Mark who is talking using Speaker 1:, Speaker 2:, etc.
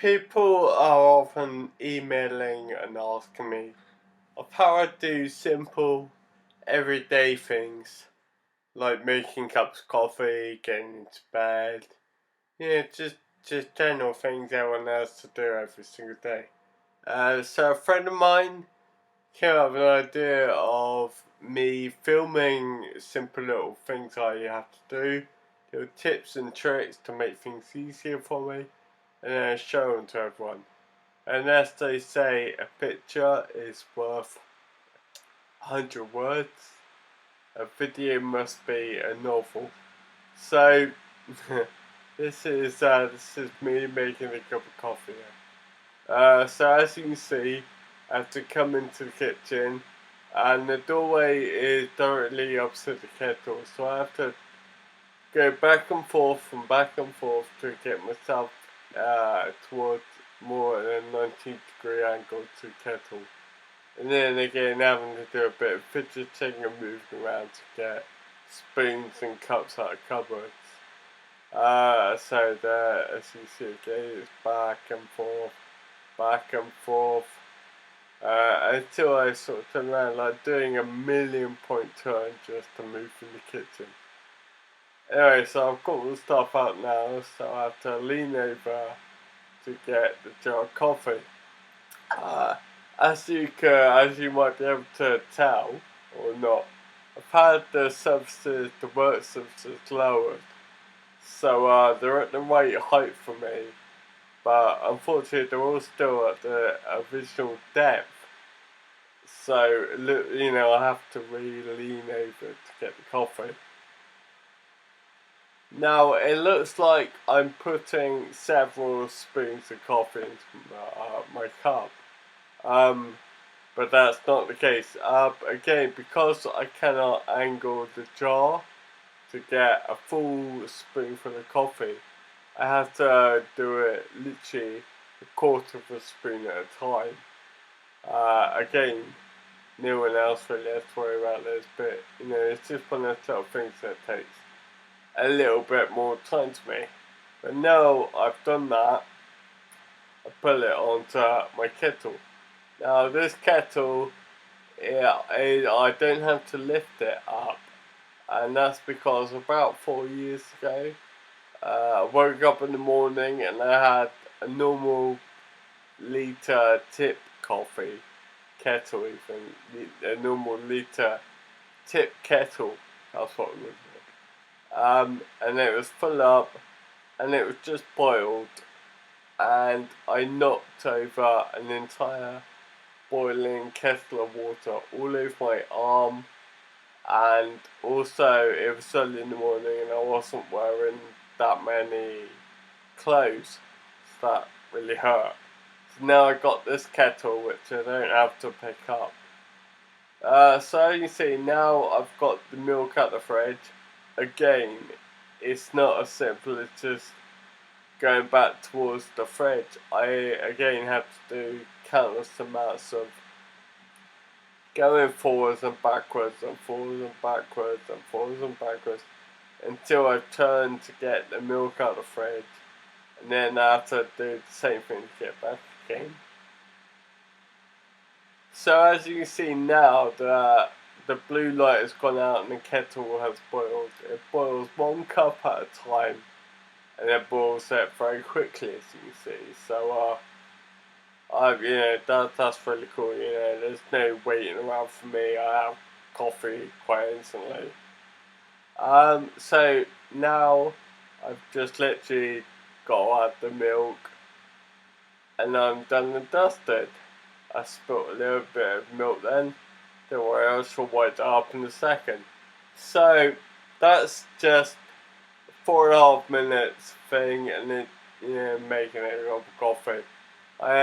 Speaker 1: People are often emailing and asking me of how I do simple, everyday things like making cups of coffee, getting into bed, just general things everyone has to do every single day. So a friend of mine came up with an idea of me filming simple little things I have to do, little tips and tricks to make things easier for me, and then show them to everyone. And as they say, a picture is worth 100 words. A video must be a novel. So this is me making a cup of coffee. So as you can see, I have to come into the kitchen, and the doorway is directly opposite the kettle. So I have to go back and forth to get myself towards more than a 90-degree angle to the kettle. And then again, having to do a bit of fidgeting and moving around to get spoons and cups out of cupboards. So there, as you see again, it's back and forth, until I sort of turn around, like doing a 1,000,000-point turn just to move from the kitchen. Anyway, so I've got all the stuff out now, so I have to lean over to get the jar of coffee. As you might be able to tell, or not, I've had the work surfaces lowered, so they're at the right height for me, but unfortunately they're all still at the original depth. So I have to really lean over to get the coffee. Now it looks like I'm putting several spoons of coffee into my cup. But that's not the case. Again, because I cannot angle the jar to get a full spoonful of coffee, I have to do it literally a quarter of a spoon at a time. Again, no one else really has to worry about this, but it's just one of those little things that takes a little bit more time to me. But now I've done that, I put it onto my kettle. Now this kettle, I don't have to lift it up, and that's because about 4 years ago, I woke up in the morning and I had a normal litre tip coffee kettle, even a normal litre tip kettle. That's what it was. And it was full up, and it was just boiled, and I knocked over an entire boiling kettle of water all over my arm, and also it was early in the morning and I wasn't wearing that many clothes, so that really hurt. So now I got this kettle which I don't have to pick up. So you see, now I've got the milk out the fridge. Again, it's not as simple as just going back towards the fridge. I again have to do countless amounts of going forwards and backwards and forwards and backwards and forwards and backwards until I turn to get the milk out of the fridge, and then I have to do the same thing to get back again. So as you can see now, the blue light has gone out and the kettle has boiled. It boils 1 cup at a time, and it boils it very quickly, as you can see. So that's really cool. There's no waiting around for me. I have coffee quite instantly. So now I've just literally got to add the milk, and I'm done and dusted. I spilt a little bit of milk then. Don't worry, I shall wipe that up in a second. So that's just 4.5 minutes thing, and then making it a cup of coffee. I